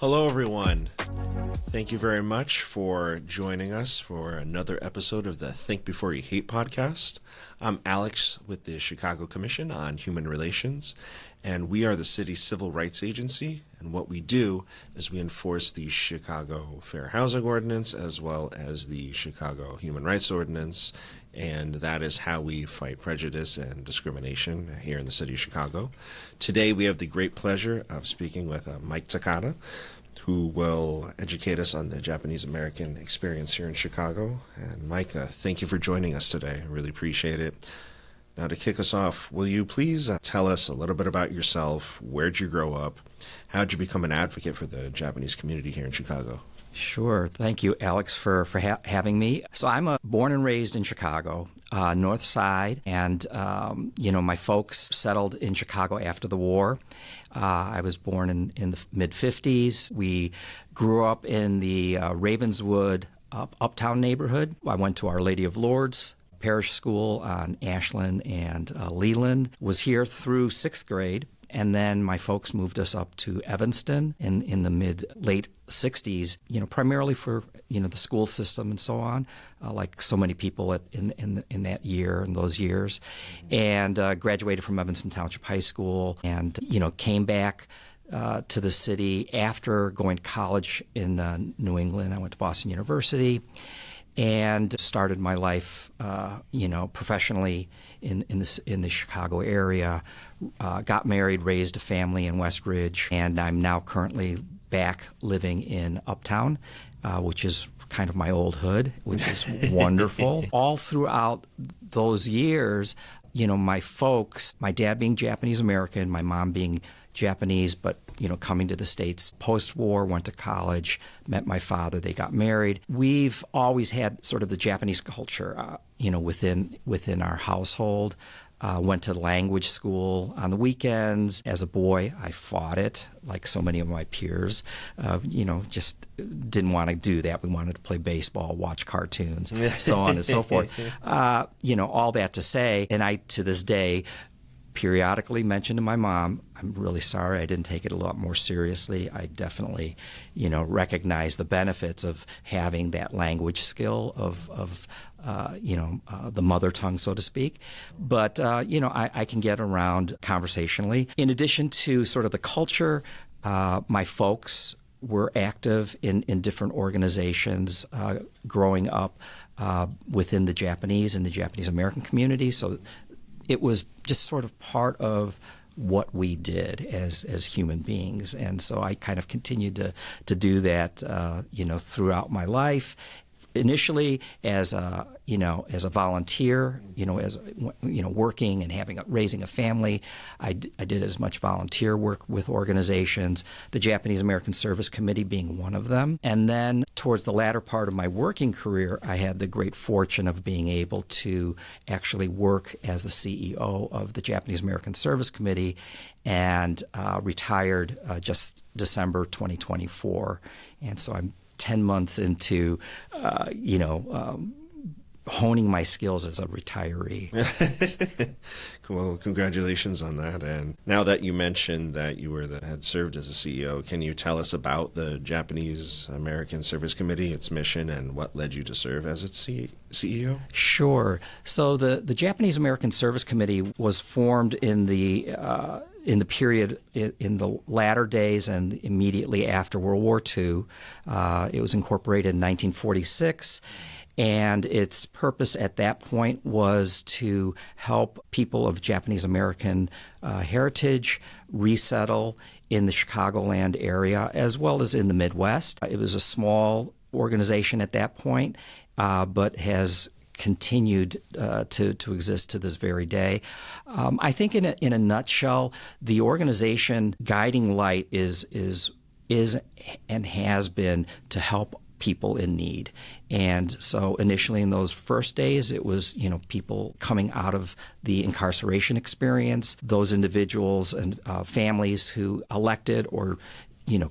Hello, everyone. Thank you very much for joining us for another episode of the Think Before You Hate podcast. I'm Alex with the Chicago Commission on Human Relations, and we are the city's civil rights agency. And what we do is we enforce the Chicago Fair Housing Ordinance as well as the Chicago Human Rights Ordinance, and that is how we fight prejudice and discrimination here in the city of Chicago. Today we have the great pleasure of speaking with Mike Takada, who will educate us on the Japanese American experience here in Chicago. And Mike, thank you for joining us today. I really appreciate it. Now, to kick us off, will you please tell us a little bit about yourself? Where'd you grow up? How'd you become an advocate for the Japanese community here in Chicago? Sure. Thank you, Alex, for having me. So I'm born and raised in Chicago, North Side, and, my folks settled in Chicago after the war. I was born in the mid-'50s. We grew up in the Ravenswood uptown neighborhood. I went to Our Lady of Lourdes Parish School on Ashland and Leland, was here through 6th grade. And then my folks moved us up to Evanston in the late 60s, primarily for, the school system and so on, like so many people in that year and those years. And graduated from Evanston Township High School and, came back to the city after going to college in New England. I went to Boston University and started my life, professionally in the Chicago area. Got married, raised a family in West Ridge, and I'm now currently back living in Uptown, which is kind of my old hood, which is wonderful. All throughout those years, my folks, my dad being Japanese American, my mom being Japanese, but coming to the States post-war, went to college, met my father, they got married. We've always had sort of the Japanese culture, within our household. Went to language school on the weekends. As a boy, I fought it, like so many of my peers. Just didn't want to do that. We wanted to play baseball, watch cartoons, so on and so forth. All that to say, and I, to this day, periodically mention to my mom, I'm really sorry I didn't take it a lot more seriously. I definitely, recognize the benefits of having that language skill of the mother tongue, so to speak. But, I can get around conversationally. In addition to sort of the culture, my folks were active in different organizations growing up within the Japanese and the Japanese American community. So it was just sort of part of what we did as human beings. And so I kind of continued to do that, throughout my life. Initially as a volunteer, working and raising a family, I did as much volunteer work with organizations, the Japanese American Service Committee being one of them. And then towards the latter part of my working career, I had the great fortune of being able to actually work as the CEO of the Japanese American Service Committee and retired just December 2024. And so I'm 10 months into, honing my skills as a retiree. Well, congratulations on that. And now that you mentioned that you had served as a CEO, can you tell us about the Japanese American Service Committee, its mission, and what led you to serve as its CEO? Sure. So the Japanese American Service Committee was formed in the period in the latter days and immediately after World War II. It was incorporated in 1946. And its purpose at that point was to help people of Japanese American heritage resettle in the Chicagoland area as well as in the Midwest. It was a small organization at that point, but has continued to exist to this very day. I think in a nutshell, the organization guiding light is and has been to help people in need. And so initially in those first days, it was, people coming out of the incarceration experience, those individuals and families who elected or,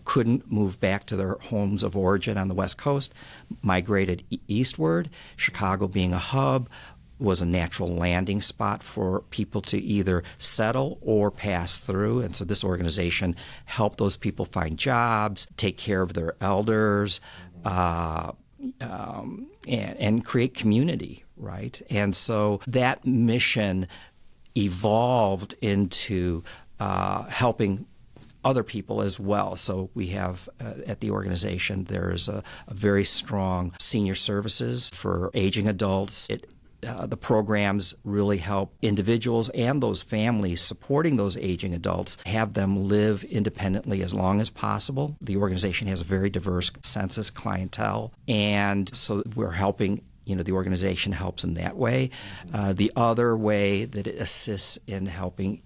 couldn't move back to their homes of origin on the West Coast, migrated eastward, Chicago being a hub, was a natural landing spot for people to either settle or pass through. And so this organization helped those people find jobs, take care of their elders, and create community, right? And so that mission evolved into helping other people as well. So we have at the organization, there's a very strong senior services for aging adults. The programs really help individuals and those families supporting those aging adults have them live independently as long as possible. The organization has a very diverse census clientele, and so we're helping. The organization helps in that way. The other way that it assists in helping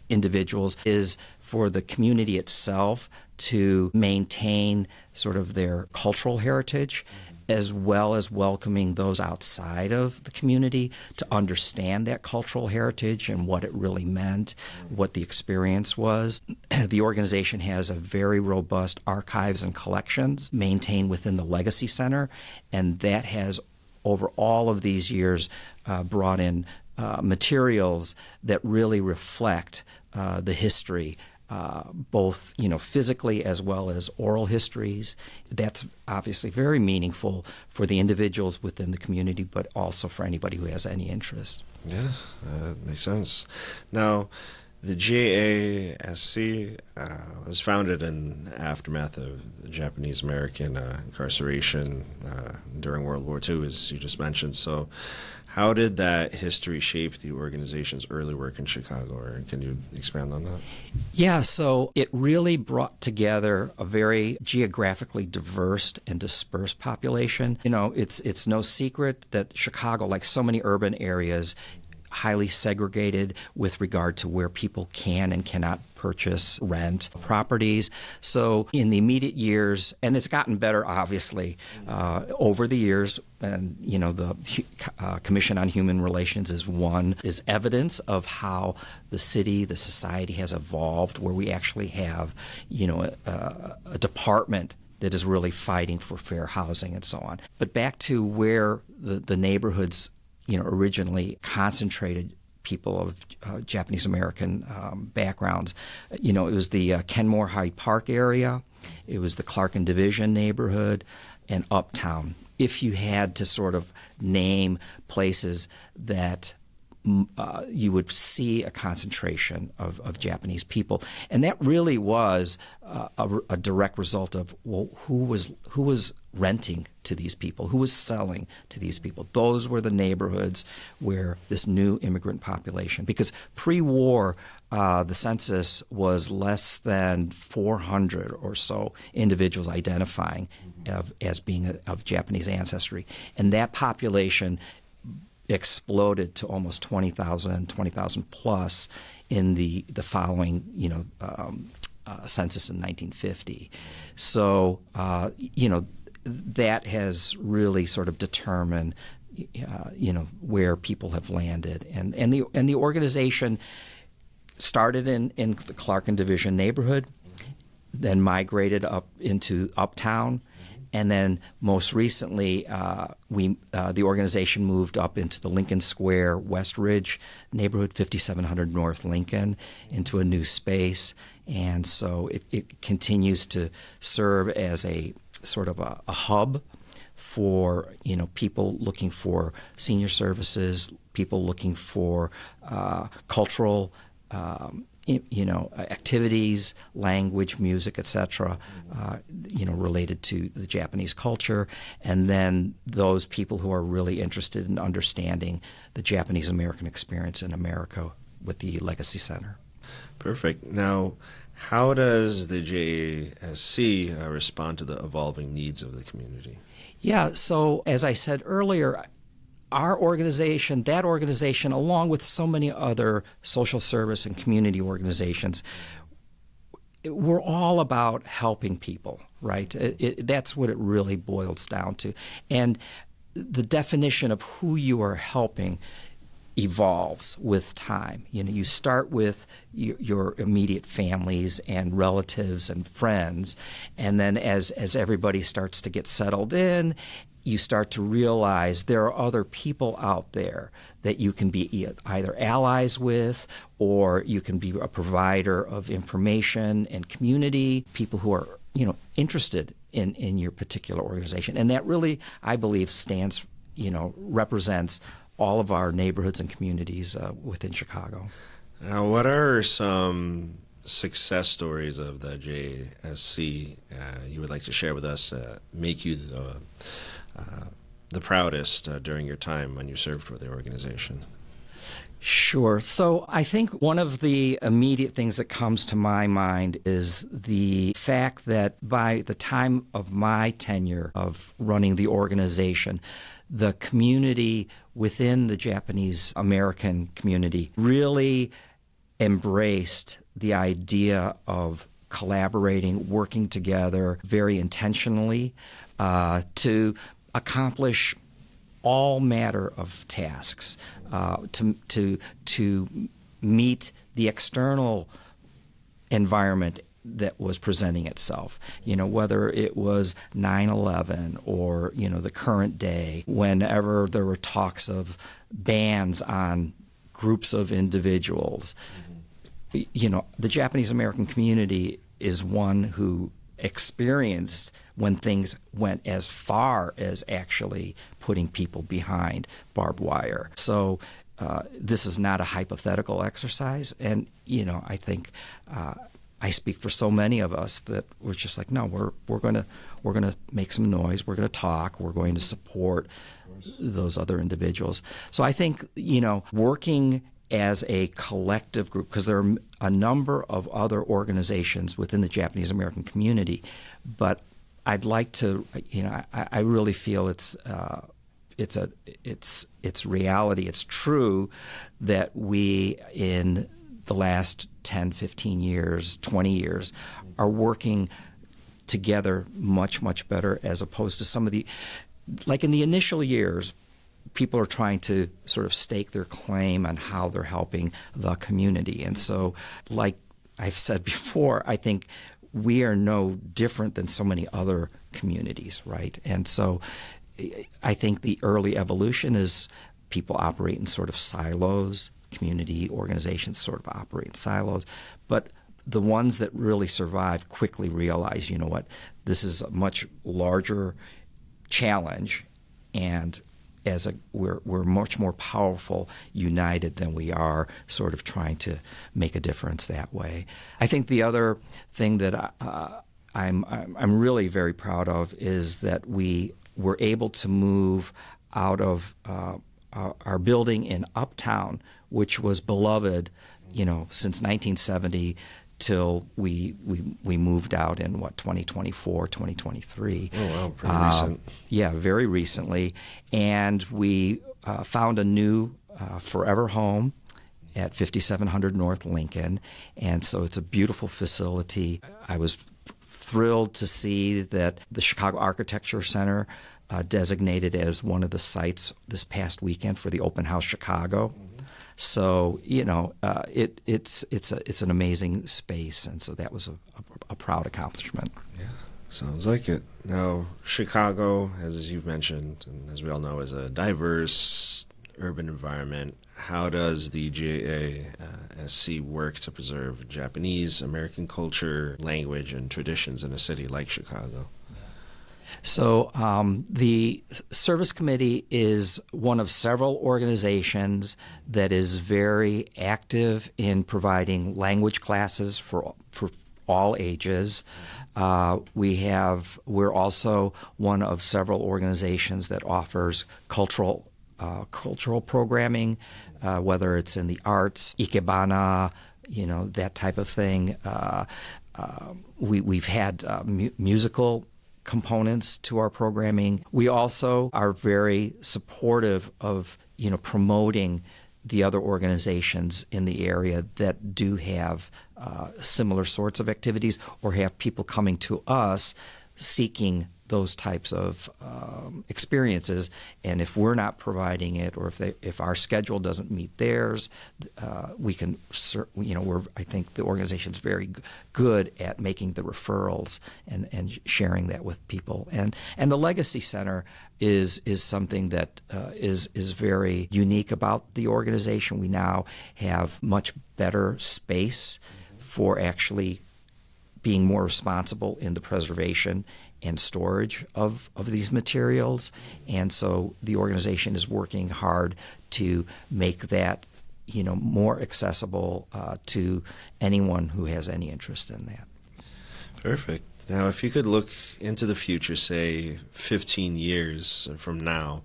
individuals is for the community itself to maintain sort of their cultural heritage, as well as welcoming those outside of the community to understand that cultural heritage and what it really meant, what the experience was. The organization has a very robust archives and collections maintained within the Legacy Center, and that has, over all of these years, brought in materials that really reflect the history, both physically as well as oral histories. That's obviously very meaningful for the individuals within the community, but also for anybody who has any interest. Yeah, makes sense. Now, the JASC was founded in the aftermath of the Japanese-American incarceration during World War II, as you just mentioned. So how did that history shape the organization's early work in Chicago, or can you expand on that? Yeah, so it really brought together a very geographically diverse and dispersed population. It's no secret that Chicago, like so many urban areas, highly segregated with regard to where people can and cannot purchase, rent properties. So in the immediate years, and it's gotten better, obviously, over the years, and the Commission on Human Relations is evidence of how the city, the society has evolved, where we actually have, a department that is really fighting for fair housing and so on. But back to where the neighborhoods originally concentrated people of Japanese American backgrounds. It was the Kenmore Hyde Park area, it was the Clark and Division neighborhood, and Uptown. If you had to sort of name places that you would see a concentration of Japanese people, and that really was a direct result of who was renting to these people, who was selling to these people. Those were the neighborhoods where this new immigrant population, because pre-war the census was less than 400 or so individuals identifying as being of Japanese ancestry, and that population exploded to almost 20,000 plus in the following census in 1950. So that has really sort of determined where people have landed, and the organization started in the Clark and Division neighborhood, then migrated up into Uptown. And then most recently, the organization moved up into the Lincoln Square West Ridge neighborhood, 5700 North Lincoln, into a new space. And so it continues to serve as a sort of a hub for people looking for senior services, people looking for cultural activities, language, music, etc., related to the Japanese culture, and then those people who are really interested in understanding the Japanese American experience in America with the Legacy Center. Perfect. Now, how does the JASC respond to the evolving needs of the community? Yeah, so as I said earlier, our organization, that organization, along with so many other social service and community organizations, we're all about helping people, right? That's what it really boils down to. And the definition of who you are helping evolves with time. You start with your immediate families and relatives and friends, and then as everybody starts to get settled in, you start to realize there are other people out there that you can be either allies with, or you can be a provider of information and community, people who are, interested in your particular organization. And that really, I believe, represents all of our neighborhoods and communities within Chicago. Now, what are some success stories of the JASC you would like to share with us, make you the proudest during your time when you served with the organization? Sure. So I think one of the immediate things that comes to my mind is the fact that by the time of my tenure of running the organization, the community within the Japanese American community really embraced the idea of collaborating, working together very intentionally to accomplish all matter of tasks, to meet the external environment that was presenting itself, whether it was 9/11 or, the current day, whenever there were talks of bans on groups of individuals. The Japanese American community is one who experienced when things went as far as actually putting people behind barbed wire. So this is not a hypothetical exercise, and I think I speak for so many of us that we're just like, no, we're gonna make some noise, we're gonna talk, we're going to support those other individuals. So I think working as a collective group, because there are a number of other organizations within the Japanese American community, but I'd like to, I really feel it's reality. It's true that we, in the last 10, 15 years, 20 years, are working together much, much better, as opposed to some of the, like in the initial years, people are trying to sort of stake their claim on how they're helping the community. And so, like I've said before, I think we are no different than so many other communities, right? And so I think the early evolution is people operate in sort of silos, community organizations sort of operate in silos, but the ones that really survive quickly realize, this is a much larger challenge, and we're much more powerful united than we are sort of trying to make a difference that way. I think the other thing that I'm really very proud of is that we were able to move out of our building in Uptown, which was beloved, since 1970 till we moved out in 2024, 2023. Oh wow, pretty recent. Yeah, very recently, and we found a new forever home at 5700 North Lincoln, and so it's a beautiful facility. I was thrilled to see that the Chicago Architecture Center designated as one of the sites this past weekend for the Open House Chicago. So it's an amazing space, and so that was a proud accomplishment. Yeah, sounds like it. Now, Chicago, as you've mentioned, and as we all know, is a diverse urban environment. How does the JASC work to preserve Japanese American culture, language, and traditions in a city like Chicago? So the Service Committee is one of several organizations that is very active in providing language classes for all ages. We're also one of several organizations that offers cultural programming, whether it's in the arts, ikebana, that type of thing. We've had musical components to our programming. We also are very supportive of, promoting the other organizations in the area that do have similar sorts of activities, or have people coming to us seeking those types of experiences, and if we're not providing it, or if our schedule doesn't meet theirs, we can. I think the organization's very good at making the referrals and sharing that with people. And the Legacy Center is something that is very unique about the organization. We now have much better space for actually being more responsible in the preservation and storage of these materials. And so the organization is working hard to make that more accessible to anyone who has any interest in that. Perfect. Now, if you could look into the future, say 15 years from now,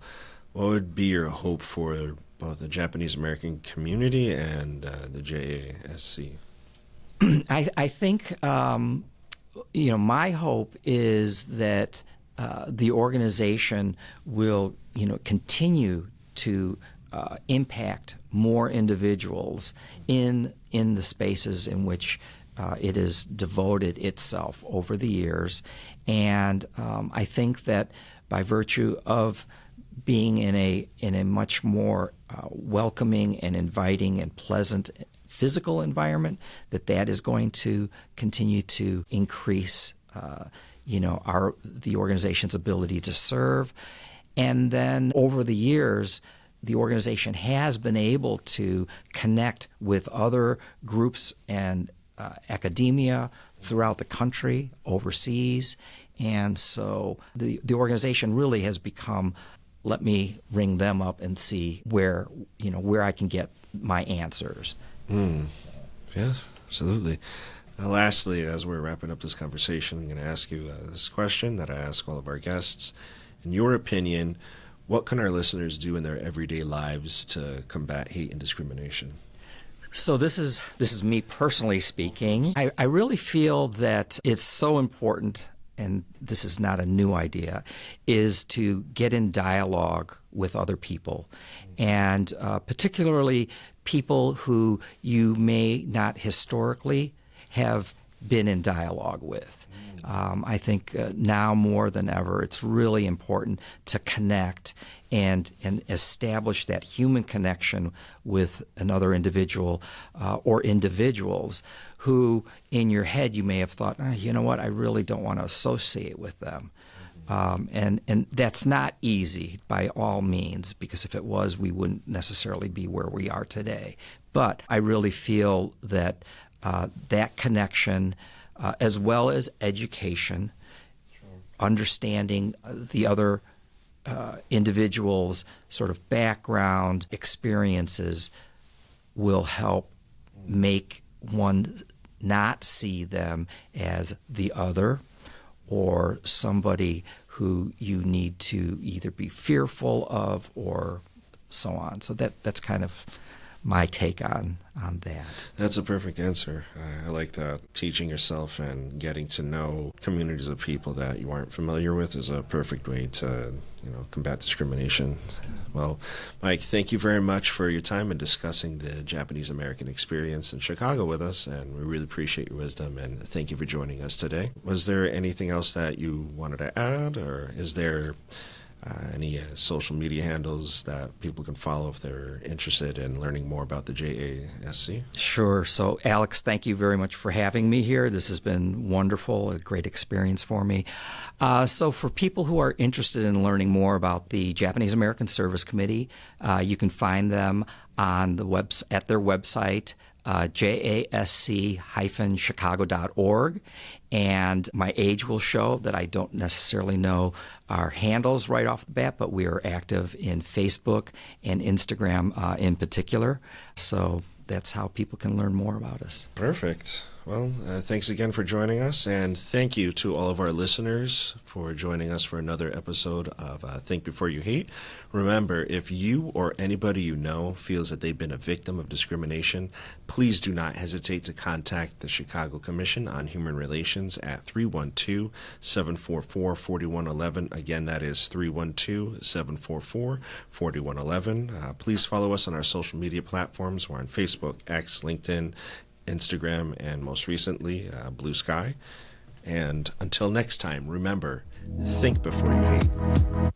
what would be your hope for both the Japanese American community and the JASC? I think, my hope is that the organization will, continue to impact more individuals in the spaces in which it has devoted itself over the years. And I think that by virtue of being in a much more welcoming and inviting and pleasant physical environment, that is going to continue to increase, the organization's ability to serve. And then over the years, the organization has been able to connect with other groups and academia throughout the country, overseas. And so the organization really has become, let me ring them up and see where I can get my answers. Yes, absolutely. Now, lastly, as we're wrapping up this conversation, I'm going to ask you this question that I ask all of our guests. In your opinion, what can our listeners do in their everyday lives to combat hate and discrimination? So this is me personally speaking. I really feel that it's so important, and this is not a new idea, is to get in dialogue with other people, and particularly people who you may not historically have been in dialogue with. I think now more than ever, it's really important to connect and establish that human connection with another individual or individuals who, in your head, you may have thought, you know what, I really don't want to associate with them. And that's not easy by all means, because if it was, we wouldn't necessarily be where we are today. But I really feel that that connection, as well as education, understanding the other individuals' sort of background experiences, will help make one not see them as the other or somebody who you need to either be fearful of or so on. So that's kind of my take on that. That's a perfect answer. I like that. Teaching yourself and getting to know communities of people that you aren't familiar with is a perfect way to, combat discrimination. Well, Mike, thank you very much for your time in discussing the Japanese American experience in Chicago with us, and we really appreciate your wisdom, and thank you for joining us today. Was there anything else that you wanted to add, or is there any social media handles that people can follow if they're interested in learning more about the JASC? Sure. So, Alex, thank you very much for having me here. This has been wonderful, a great experience for me. So for people who are interested in learning more about the Japanese American Service Committee, you can find them on at their website, jasc-chicago.org. And my age will show that I don't necessarily know our handles right off the bat, but we are active in Facebook and Instagram in particular. So that's how people can learn more about us. Perfect. Well, thanks again for joining us, and thank you to all of our listeners for joining us for another episode of Think Before You Hate. Remember, if you or anybody you know feels that they've been a victim of discrimination, please do not hesitate to contact the Chicago Commission on Human Relations at 312-744-4111. Again, that is 312-744-4111. Please follow us on our social media platforms. We're on Facebook, X, LinkedIn, Instagram, and most recently, Blue Sky. And until next time, remember, think before you hate.